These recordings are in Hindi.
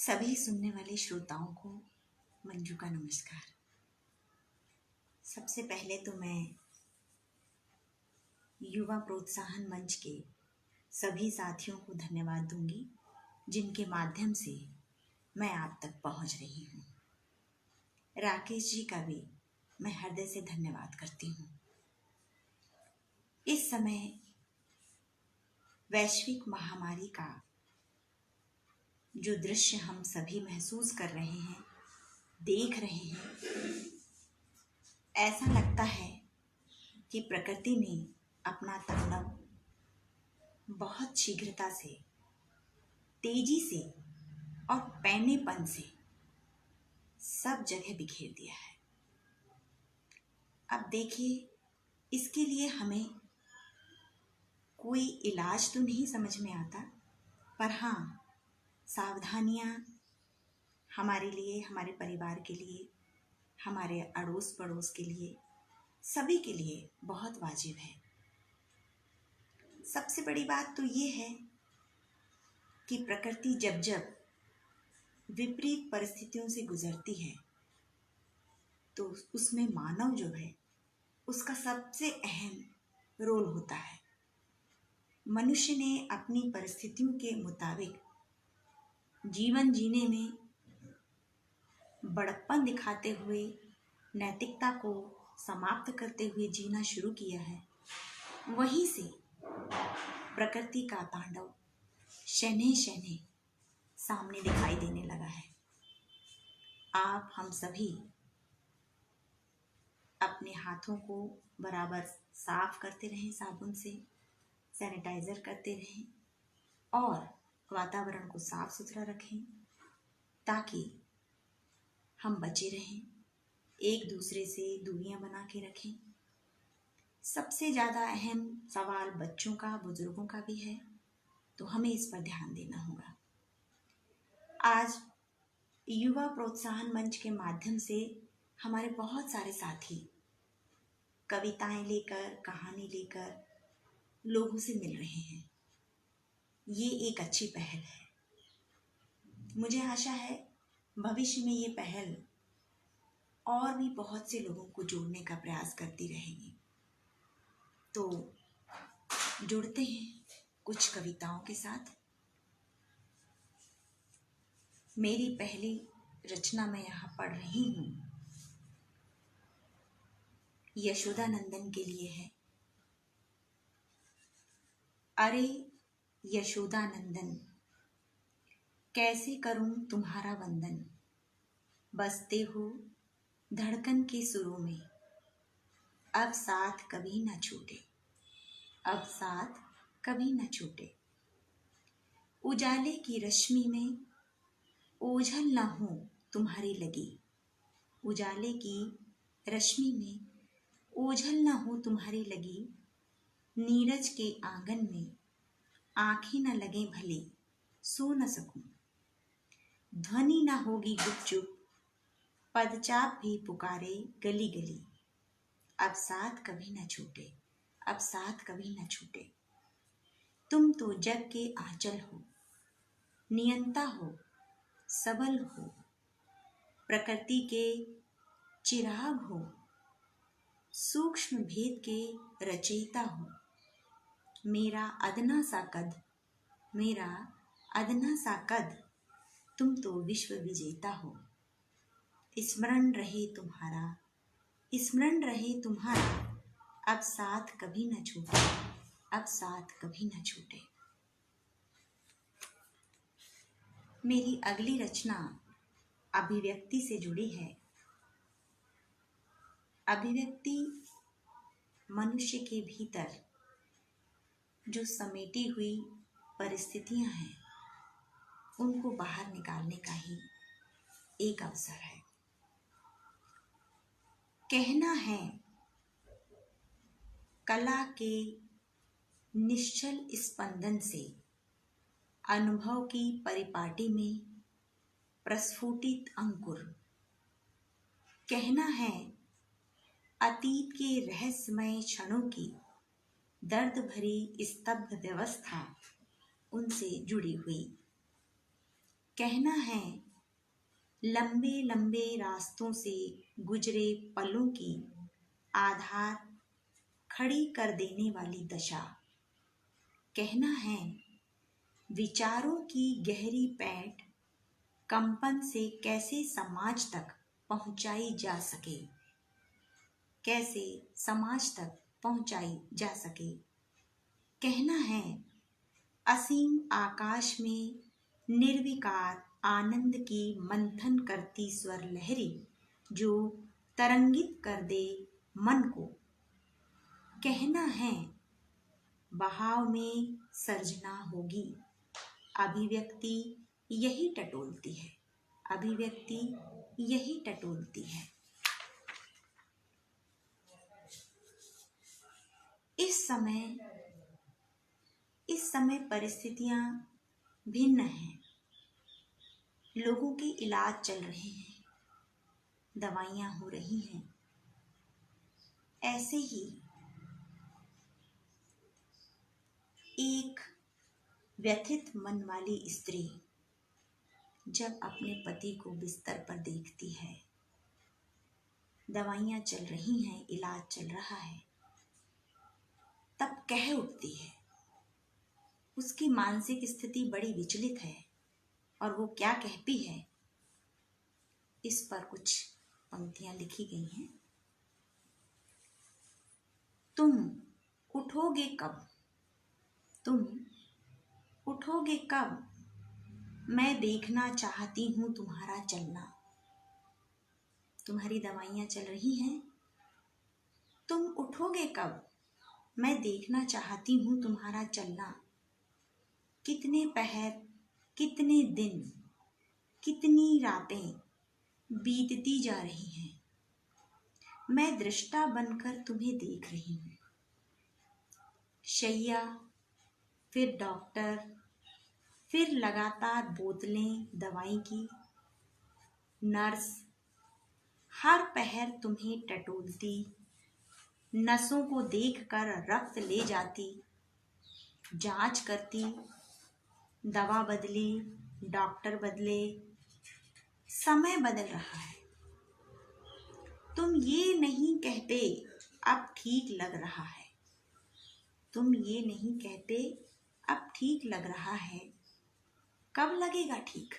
सभी सुनने वाले श्रोताओं को मंजू का नमस्कार। सबसे पहले तो मैं युवा प्रोत्साहन मंच के सभी साथियों को धन्यवाद दूंगी जिनके माध्यम से मैं आप तक पहुंच रही हूं। राकेश जी का भी मैं हृदय से धन्यवाद करती हूं। इस समय वैश्विक महामारी का जो दृश्य हम सभी महसूस कर रहे हैं, देख रहे हैं, ऐसा लगता है कि प्रकृति ने अपना तांडव बहुत शीघ्रता से, तेजी से और पैनेपन से सब जगह बिखेर दिया है। अब देखिए, इसके लिए हमें कोई इलाज तो नहीं समझ में आता, पर हाँ, सावधानियाँ हमारे लिए, हमारे परिवार के लिए, हमारे अड़ोस पड़ोस के लिए, सभी के लिए बहुत वाजिब है। सबसे बड़ी बात तो ये है कि प्रकृति जब जब विपरीत परिस्थितियों से गुजरती है तो उसमें मानव जो है उसका सबसे अहम रोल होता है। मनुष्य ने अपनी परिस्थितियों के मुताबिक जीवन जीने में बड़प्पन दिखाते हुए, नैतिकता को समाप्त करते हुए जीना शुरू किया है। वहीं से प्रकृति का तांडव शनैः शनैः सामने दिखाई देने लगा है। आप हम सभी अपने हाथों को बराबर साफ करते रहें, साबुन से सैनिटाइजर करते रहें और वातावरण को साफ सुथरा रखें ताकि हम बचे रहें, एक दूसरे से दूरियां बना के रखें। सबसे ज़्यादा अहम सवाल बच्चों का, बुजुर्गों का भी है, तो हमें इस पर ध्यान देना होगा। आज युवा प्रोत्साहन मंच के माध्यम से हमारे बहुत सारे साथी कविताएं लेकर, कहानी लेकर लोगों से मिल रहे हैं। ये एक अच्छी पहल है। मुझे आशा है भविष्य में ये पहल और भी बहुत से लोगों को जोड़ने का प्रयास करती रहेगी। तो जुड़ते हैं कुछ कविताओं के साथ। मेरी पहली रचना मैं यहाँ पढ़ रही हूँ, यशोदा नंदन के लिए है। अरे यशोदा नंदन, कैसे करूं तुम्हारा वंदन, बसते हो धड़कन के सुरों में, अब साथ कभी न छूटे, अब साथ कभी न छूटे। उजाले की रश्मि में ओझल न हो तुम्हारी लगी, उजाले की रश्मि में ओझल न हो तुम्हारी लगी, नीरज के आंगन में आंखें न लगे भले, सो न सकूं, ध्वनि न होगी गुपचुप, पदचाप भी पुकारे गली गली, अब साथ कभी न छूटे, अब साथ कभी न छूटे। तुम तो जग के आंचल हो, नियंता हो, सबल हो, प्रकृति के चिराग हो, सूक्ष्म भेद के रचयिता हो। मेरा अदना सा कद, मेरा अदना सा कद, तुम तो विश्व विजेता हो। स्मरण रहे तुम्हारा, स्मरण रहे तुम्हारा, अब साथ कभी न छूटे, अब साथ कभी न छूटे। मेरी अगली रचना अभिव्यक्ति से जुड़ी है। अभिव्यक्ति मनुष्य के भीतर जो समेटी हुई परिस्थितियां हैं उनको बाहर निकालने का ही एक अवसर है। कहना है कला के निश्चल स्पंदन से, अनुभव की परिपाटी में प्रस्फुटित अंकुर। कहना है अतीत के रहस्यमय क्षणों की दर्द भरी स्तब्ध व्यवस्था उनसे जुड़ी हुई। कहना है लंबे लंबे रास्तों से गुजरे पलों की आधार खड़ी कर देने वाली दशा। कहना है विचारों की गहरी पैठ कंपन से कैसे समाज तक पहुंचाई जा सके, कैसे समाज तक पहुंचाई जा सके। कहना है असीम आकाश में निर्विकार आनंद की मंथन करती स्वर लहरी जो तरंगित कर दे मन को। कहना है बहाव में सर्जना होगी, अभिव्यक्ति यही टटोलती है, अभिव्यक्ति यही टटोलती है। इस समय परिस्थितियां भिन्न हैं। लोगों के इलाज चल रहे हैं, दवाइयां हो रही हैं। ऐसे ही एक व्यथित मन वाली स्त्री जब अपने पति को बिस्तर पर देखती है, दवाइयां चल रही हैं, इलाज चल रहा है, तब कह उठती है। उसकी मानसिक स्थिति बड़ी विचलित है और वो क्या कहती है, इस पर कुछ पंक्तियां लिखी गई हैं। तुम उठोगे कब, तुम उठोगे कब, मैं देखना चाहती हूँ तुम्हारा चलना। तुम्हारी दवाइयां चल रही हैं, तुम उठोगे कब, मैं देखना चाहती हूँ तुम्हारा चलना। कितने पहर, कितने दिन, कितनी रातें बीतती जा रही हैं, मैं दृष्टा बनकर तुम्हें देख रही हूँ। शैया, फिर डॉक्टर, फिर लगातार बोतलें दवाई की, नर्स हर पहर तुम्हें टटोलती, नसों को देखकर रक्त ले जाती, जांच करती, दवा बदली, डॉक्टर बदले, समय बदल रहा है। तुम ये नहीं कहते अब ठीक लग रहा है, तुम ये नहीं कहते अब ठीक लग रहा है। कब लगेगा ठीक,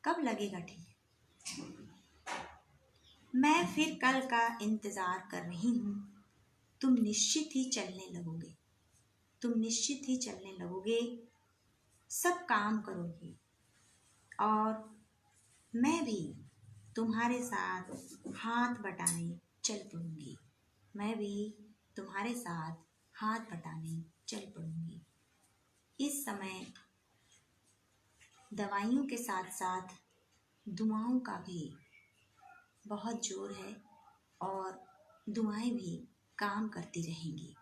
कब लगेगा ठीक। मैं फिर कल का इंतजार कर रही हूँ। तुम निश्चित ही चलने लगोगे, तुम निश्चित ही चलने लगोगे, सब काम करोगे और मैं भी तुम्हारे साथ हाथ बटाने चल पड़ूंगी, मैं भी तुम्हारे साथ हाथ बटाने चल पड़ूंगी। इस समय दवाइयों के साथ साथ दुआओं का भी बहुत जोर है और दुआएं भी काम करती रहेंगी।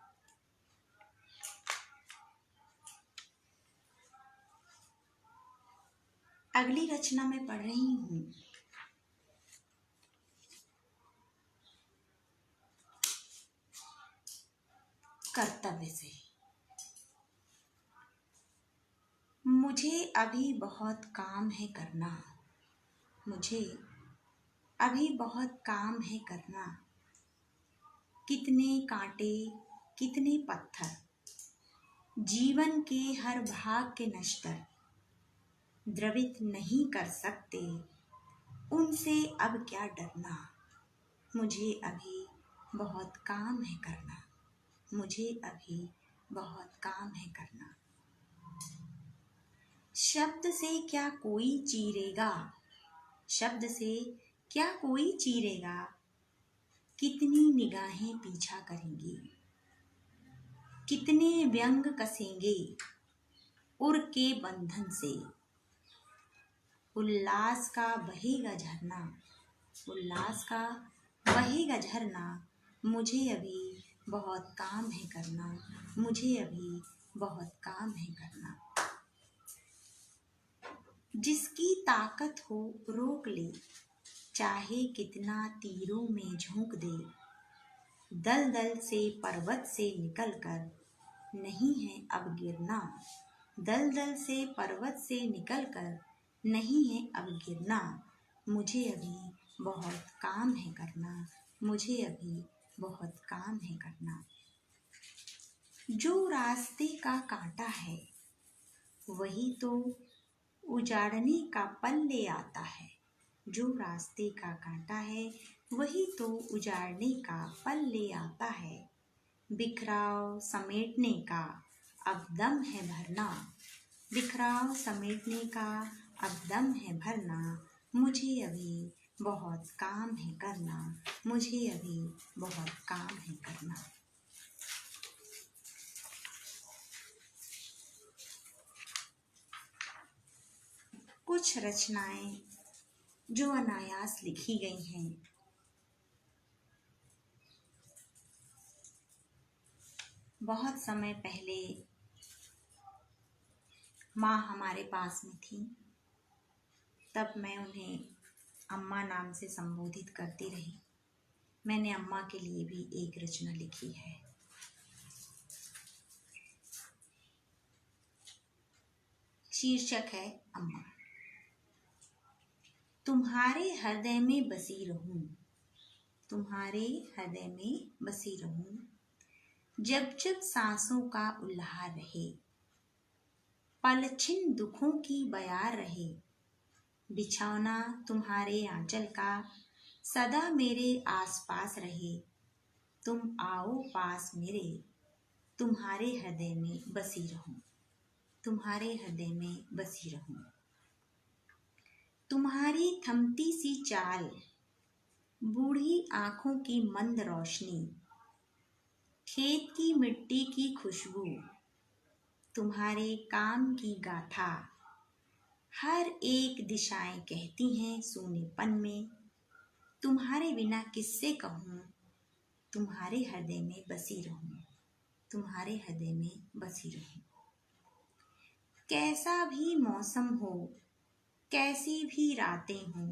अगली रचना में पढ़ रही हूँ कर्तव्य से। मुझे अभी बहुत काम है करना, मुझे अभी बहुत काम है करना। कितने कांटे, कितने पत्थर, जीवन के हर भाग के नश्वर द्रवित नहीं कर सकते, उनसे अब क्या डरना। मुझे अभी बहुत काम है करना, मुझे अभी बहुत काम है करना। शब्द से क्या कोई चीरेगा, शब्द से क्या कोई चीरेगा। कितनी निगाहें पीछा करेंगी, कितने व्यंग कसेंगे उर के बंधन से। उल्लास का बहेगा झरना, उल्लास का बहेगा झरना। मुझे अभी बहुत काम है करना, मुझे अभी बहुत काम है करना। जिसकी ताकत हो रोक ले, चाहे कितना तीरों में झोंक दे। दलदल से पर्वत से निकलकर नहीं है अब गिरना, दलदल से पर्वत से निकलकर नहीं है अब गिरना, मुझे अभी बहुत काम है करना, मुझे अभी बहुत काम है करना। जो रास्ते का कांटा है वही तो उजाड़ने का पल ले आता है, जो रास्ते का कांटा है वही तो उजाड़ने का पल ले आता है। बिखराव समेटने का अब दम है भरना, बिखराव समेटने का अब दम है भरना, मुझे अभी बहुत काम है करना, मुझे अभी बहुत काम है करना। कुछ रचनाएं जो अनायास लिखी गई हैं, बहुत समय पहले माँ हमारे पास में थी, तब मैं उन्हें अम्मा नाम से संबोधित करती रही। मैंने अम्मा के लिए भी एक रचना लिखी है। शीर्षक है अम्मा। तुम्हारे हृदय में बसी रहूं, तुम्हारे हृदय में बसी रहूं, जब जब सांसों का उल्लाह रहे, पलछिन दुखों की बयार रहे, बिछौना तुम्हारे आंचल का सदा मेरे आसपास रहे, तुम आओ पास मेरे, तुम्हारे हृदय में बसी रहूं, तुम्हारे हृदय में बसी रहूं। तुम्हारी थमती सी चाल, बूढ़ी आंखों की मंद रोशनी, खेत की मिट्टी की खुशबू, तुम्हारे काम की गाथा, हर एक दिशाएं कहती हैं सूनेपन में, तुम्हारे बिना किससे कहूँ, तुम्हारे हृदय में बसी रहूं, तुम्हारे हृदय में बसी रहूं। कैसा भी मौसम हो, कैसी भी रातें हो,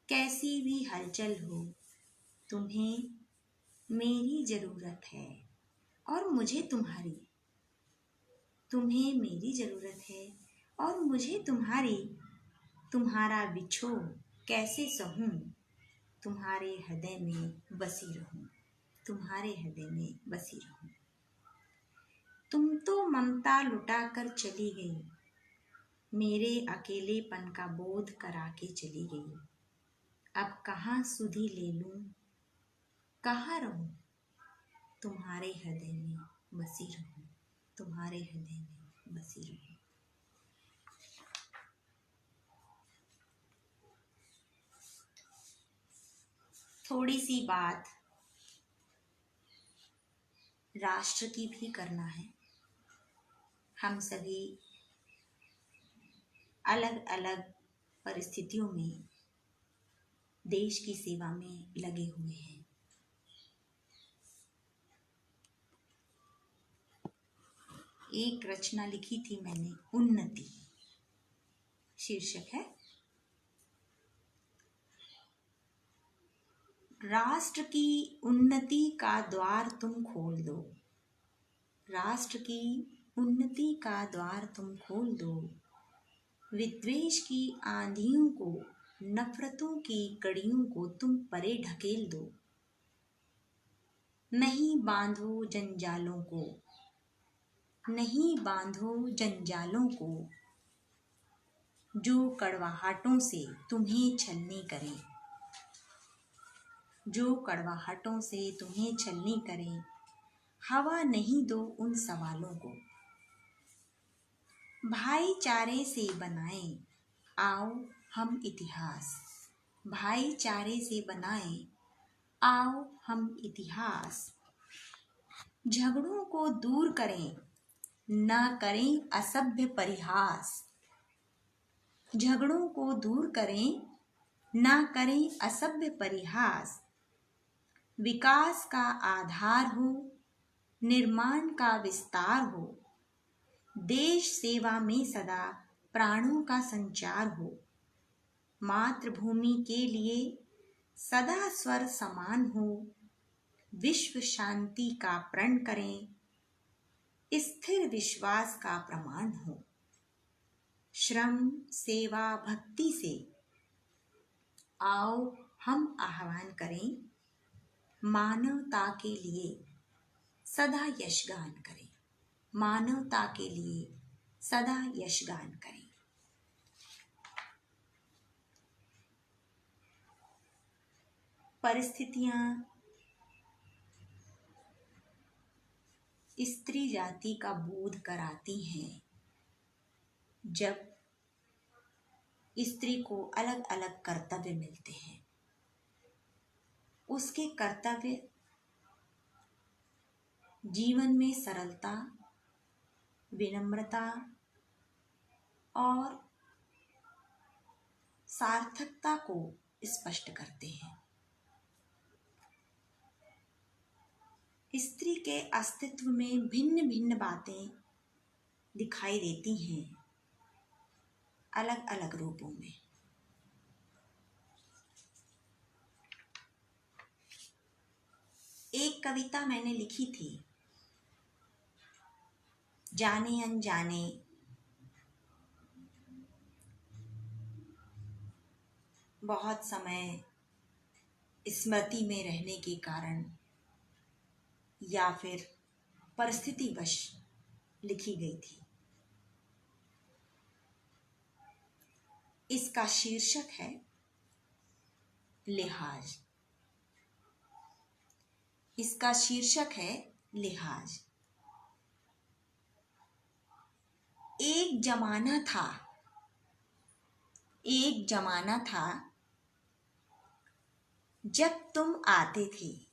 कैसी भी हलचल हो, तुम्हें मेरी जरूरत है और मुझे तुम्हारी, तुम्हें मेरी जरूरत है और मुझे तुम्हारी, तुम्हारा बिछोह कैसे सहूं, तुम्हारे हृदय में बसी रहूं, तुम्हारे हृदय में बसी रहूं। तुम तो ममता लुटा कर चली गई, मेरे अकेलेपन का बोध करा के चली गई, अब कहाँ सुधि ले लूं, कहाँ रहूं, तुम्हारे हृदय में बसी रहूं, तुम्हारे हृदय में बसी रहूं। थोड़ी सी बात राष्ट्र की भी करना है। हम सभी अलग अलग परिस्थितियों में देश की सेवा में लगे हुए हैं। एक रचना लिखी थी मैंने, उन्नति शीर्षक है। राष्ट्र की उन्नति का द्वार तुम खोल दो, राष्ट्र की उन्नति का द्वार तुम खोल दो, विद्वेष की आंधियों को, नफरतों की कड़ियों को तुम परे ढकेल दो, नहीं बांधो जंजालों को, नहीं बांधो जंजालों को, जो कड़वाहटों से तुम्हें छलनी करें, जो कड़वाहटों से तुम्हें छलनी करें, हवा नहीं दो उन सवालों को, भाईचारे से बनाएं आओ हम इतिहास, भाईचारे से बनाएं आओ हम इतिहास, झगड़ों को दूर करें ना करें असभ्य परिहास, झगड़ों को दूर करें ना करें असभ्य परिहास, विकास का आधार हो, निर्माण का विस्तार हो, देश सेवा में सदा प्राणों का संचार हो, मातृभूमि के लिए सदा स्वर समान हो, विश्व शांति का प्रण करें, स्थिर विश्वास का प्रमाण हो। श्रम सेवा भक्ति से आओ हम आह्वान करें, मानवता के लिए सदा यशगान करें, मानवता के लिए सदा यशगान करें। परिस्थितियां स्त्री जाति का बोध कराती हैं। जब स्त्री को अलग अलग कर्तव्य मिलते हैं, उसके कर्तव्य जीवन में सरलता, विनम्रता और सार्थकता को स्पष्ट करते हैं। स्त्री के अस्तित्व में भिन्न भिन्न बातें दिखाई देती हैं, अलग अलग रूपों में। एक कविता मैंने लिखी थी, जाने अनजाने बहुत समय स्मृति में रहने के कारण या फिर परिस्थितिवश लिखी गई थी। इसका शीर्षक है लिहाज। इसका शीर्षक है लिहाज। एक जमाना था, एक जमाना था जब तुम आते थे,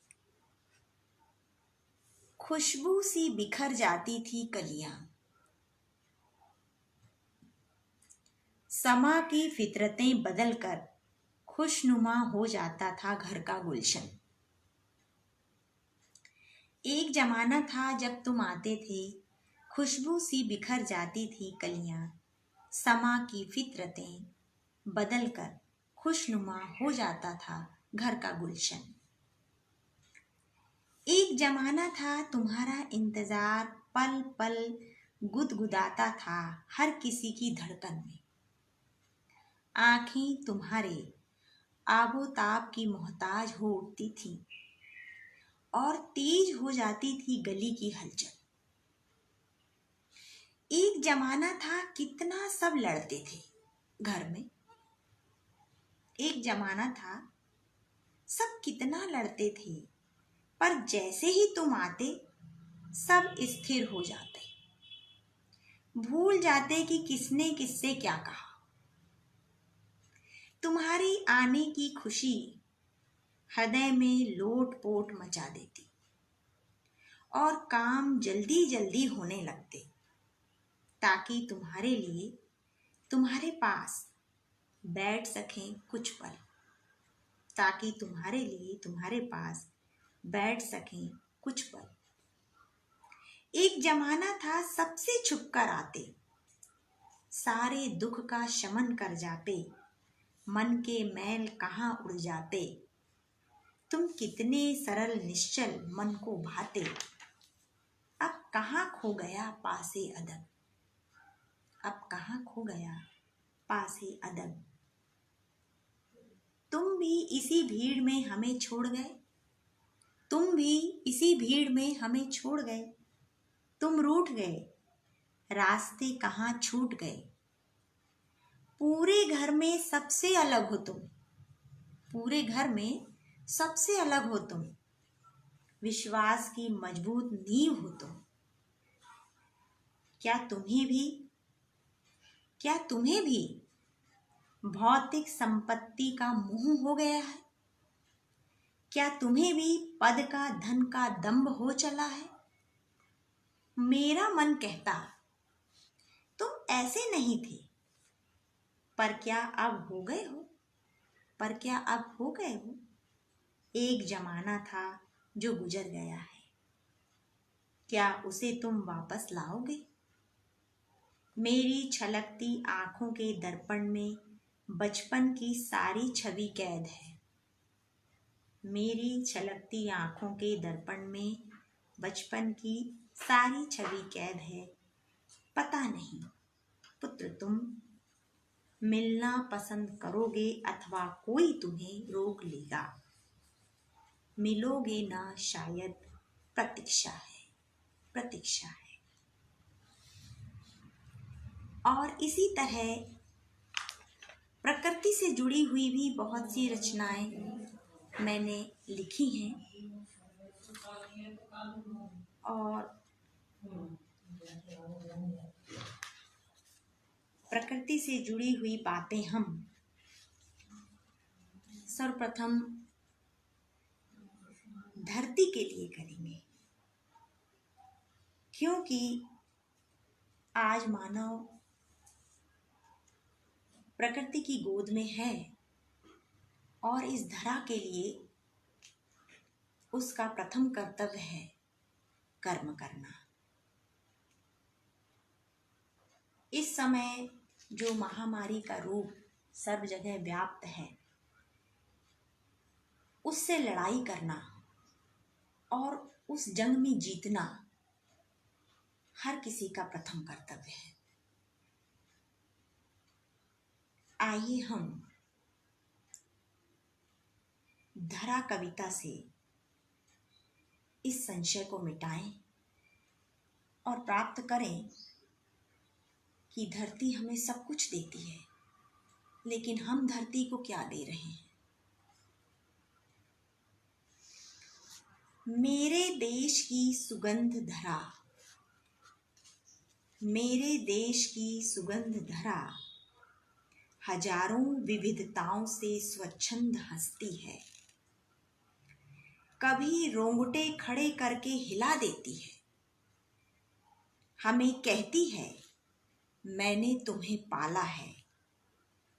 खुशबू सी बिखर जाती थी कलियां। समा की फितरतें बदलकर खुशनुमा हो जाता था घर का गुलशन। एक जमाना था जब तुम आते थे, खुशबू सी बिखर जाती थी कलियां। समा की फितरतें बदलकर खुशनुमा हो जाता था घर का गुलशन। एक जमाना था तुम्हारा इंतजार पल पल गुदगुदाता था हर किसी की धड़कन में। आंखें तुम्हारे आबोताब की मोहताज हो उठती थी और तेज हो जाती थी गली की हलचल। एक जमाना था कितना सब लड़ते थे घर में। एक जमाना था सब कितना लड़ते थे, पर जैसे ही तुम आते सब स्थिर हो जाते, भूल जाते कि किसने किससे क्या कहा। तुम्हारी आने की खुशी हृदय में लोट-पोट मचा देती और काम जल्दी जल्दी होने लगते, ताकि तुम्हारे लिए तुम्हारे पास बैठ सकें कुछ पल, ताकि तुम्हारे लिए तुम्हारे पास बैठ सकें कुछ पल। एक जमाना था सबसे छुप कर आते, सारे दुख का शमन कर जाते, मन के मैल कहाँ उड़ जाते। तुम कितने सरल निश्चल मन को भाते, अब कहाँ खो गया पासे अदब, अब कहाँ खो गया पासे अदब। तुम भी इसी भीड़ में हमें छोड़ गए, तुम भी इसी भीड़ में हमें छोड़ गए। तुम रूठ गए, रास्ते कहाँ छूट गए। पूरे घर में सबसे अलग हो तुम, पूरे घर में सबसे अलग हो तुम, विश्वास की मजबूत नींव हो तुम। क्या तुम्हें भी भौतिक संपत्ति का मोह हो गया है? क्या तुम्हें भी पद का धन का दंभ हो चला है? मेरा मन कहता तुम ऐसे नहीं थे, पर क्या अब हो गए हो, पर क्या अब हो गए हो। एक जमाना था जो गुजर गया है, क्या उसे तुम वापस लाओगे? मेरी छलकती आंखों के दर्पण में बचपन की सारी छवि कैद है। मेरी छलकती आंखों के दर्पण में बचपन की सारी छवि कैद है, पता नहीं पुत्र तुम मिलना पसंद करोगे अथवा कोई तुम्हें रोक लेगा। मिलोगे ना शायद, प्रतीक्षा है, प्रतीक्षा है। और इसी तरह प्रकृति से जुड़ी हुई भी बहुत सी रचनाएं मैंने लिखी हैं। और प्रकृति से जुड़ी हुई बातें हम सर्वप्रथम धरती के लिए करेंगे, क्योंकि आज मानव प्रकृति की गोद में है और इस धरा के लिए उसका प्रथम कर्तव्य है कर्म करना। इस समय जो महामारी का रूप सर्व जगह व्याप्त है, उससे लड़ाई करना और उस जंग में जीतना हर किसी का प्रथम कर्तव्य है। आइए हम धरा कविता से इस संशय को मिटाएं और प्राप्त करें कि धरती हमें सब कुछ देती है, लेकिन हम धरती को क्या दे रहे हैं। मेरे देश की सुगंध धरा, मेरे देश की सुगंध धरा, हजारों विविधताओं से स्वच्छंद हंसती है। कभी रोंगटे खड़े करके हिला देती है, हमें कहती है मैंने तुम्हें पाला है,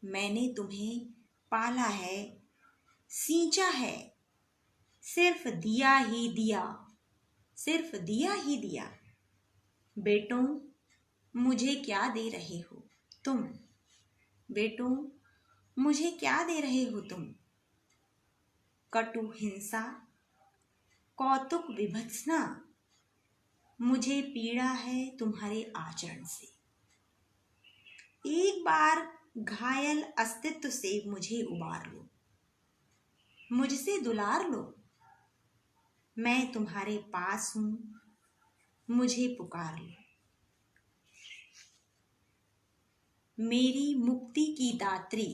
मैंने तुम्हें पाला है, सींचा है, सिर्फ दिया ही दिया, सिर्फ दिया ही दिया। बेटों मुझे क्या दे रहे हो तुम, बेटों मुझे क्या दे रहे हो तुम। कटु हिंसा, कौतुक विभत्सना, मुझे पीड़ा है तुम्हारे आचरण से। एक बार घायल अस्तित्व से मुझे उबार लो, मुझसे दुलार लो। मैं तुम्हारे पास हूं, मुझे पुकार लो। मेरी मुक्ति की दात्री,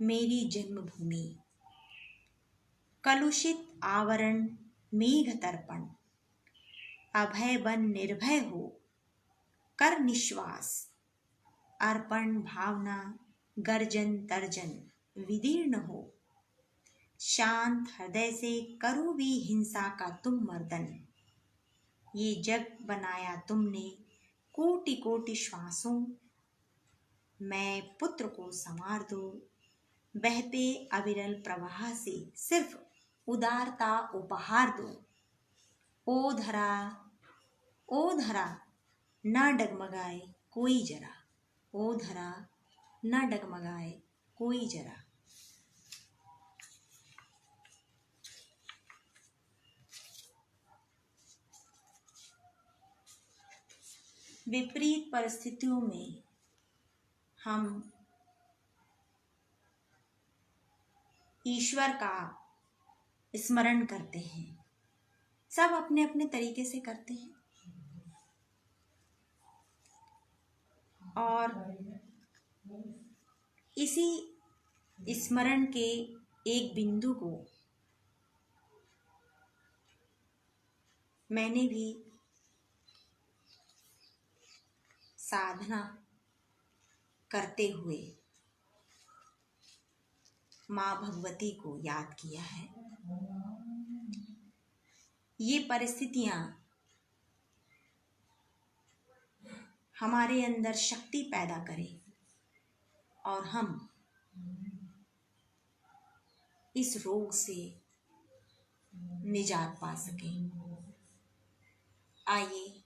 मेरी जन्मभूमि, कलुषित आवरण मेघ तर्पण, अभय बन निर्भय हो कर निश्वास, अर्पण भावना गर्जन तर्जन विदीर्ण हो। शांत हृदय से करो भी हिंसा का तुम मर्दन। ये जग बनाया तुमने कोटि कोटि श्वासों, मैं पुत्र को संवार दो बहते अविरल प्रवाह से, सिर्फ उदारता उपहार दो। ओ धरा, ओ धरा न डगमगाए कोई जरा, ओ धरा न डगमगाए कोई जरा। विपरीत परिस्थितियों में हम ईश्वर का स्मरण करते हैं, सब अपने अपने तरीके से करते हैं। और इसी स्मरण के एक बिंदु को मैंने भी साधना करते हुए माँ भगवती को याद किया है। ये परिस्थितियाँ हमारे अंदर शक्ति पैदा करें और हम इस रोग से निजात पा सकें। आइए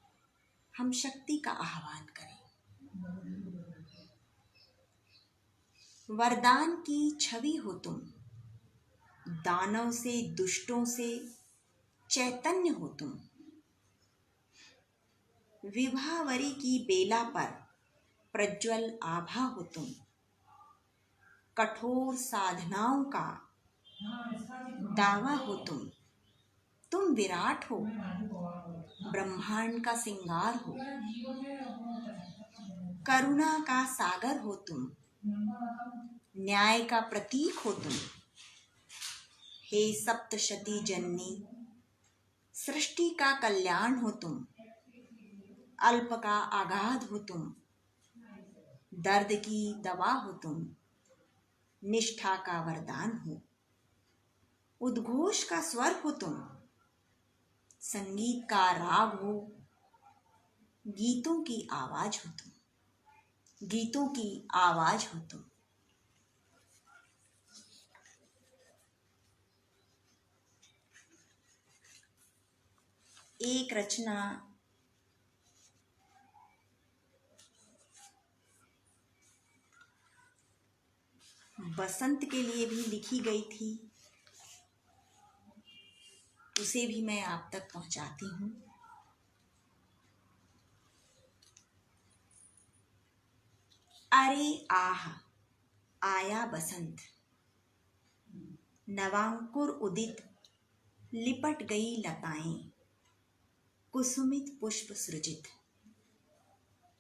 हम शक्ति का आह्वान करें। वरदान की छवि हो तुम, दानव से दुष्टों से चैतन्य हो तुम। विभावरी की बेला पर प्रज्वल आभा हो तुम, कठोर साधनाओं का दावा हो तुम विराट हो, ब्रह्मांड का सिंगार हो, करुणा का सागर हो तुम, न्याय का प्रतीक हो तुम। हे सप्तशती जननी, सृष्टि का कल्याण हो तुम, अल्प का आगाध हो तुम, दर्द की दवा हो तुम, निष्ठा का वरदान हो, उद्घोष का स्वर हो तुम, संगीत का राग हो, गीतों की आवाज हो तुम, गीतों की आवाज हो तुम। एक रचना बसंत के लिए भी लिखी गई थी, उसे भी मैं आप तक पहुंचाती हूँ। अरे आह आया बसंत, नवांकुर उदित लिपट गई लताएं, कुसुमित पुष्प सृजित,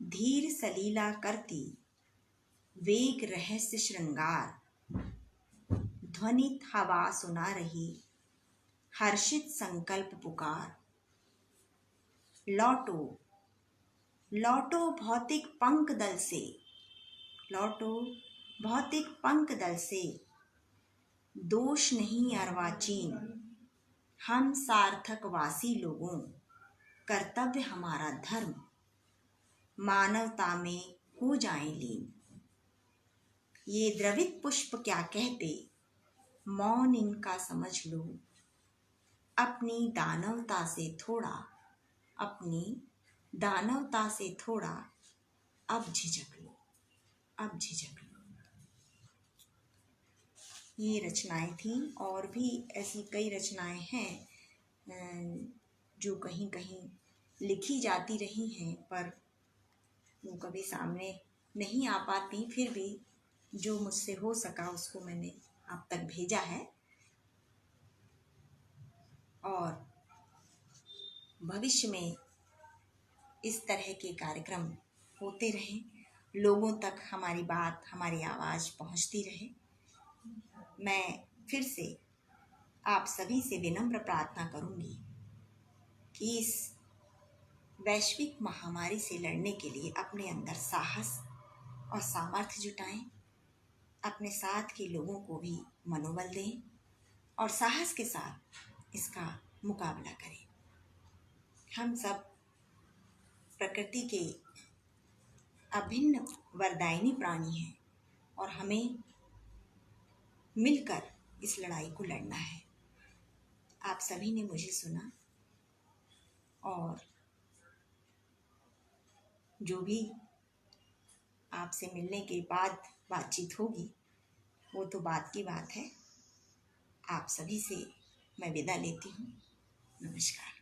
धीर सलीला करती वेग रहस्य श्रृंगार, ध्वनित हवा सुना रही हर्षित संकल्प पुकार। लौटो लौटो भौतिक पंख दल से, लौटो भौतिक पंख दल से, दोष नहीं अर्वाचीन, हम सार्थक वासी लोगों, कर्तव्य हमारा धर्म, मानवता में हो जाएं लीन। ये द्रवित पुष्प क्या कहते, मौन इनका समझ लो, अपनी दानवता से थोड़ा, अपनी दानवता से थोड़ा अब झिझक लो, अब झिझक लो। ये रचनाएं थीं, और भी ऐसी कई रचनाएं हैं जो कहीं कहीं लिखी जाती रही हैं, पर वो कभी सामने नहीं आ पाती। फिर भी जो मुझसे हो सका उसको मैंने आप तक भेजा है, और भविष्य में इस तरह के कार्यक्रम होते रहें, लोगों तक हमारी बात, हमारी आवाज़ पहुंचती रहे। मैं फिर से आप सभी से विनम्र प्रार्थना करूंगी कि इस वैश्विक महामारी से लड़ने के लिए अपने अंदर साहस और सामर्थ्य जुटाएं, अपने साथ के लोगों को भी मनोबल दें और साहस के साथ इसका मुकाबला करें। हम सब प्रकृति के अभिन्न वरदायिनी प्राणी हैं और हमें मिलकर इस लड़ाई को लड़ना है। आप सभी ने मुझे सुना, और जो भी आपसे मिलने के बाद बातचीत होगी वो तो बात की बात है। आप सभी से मैं विदा लेती हूँ। नमस्कार।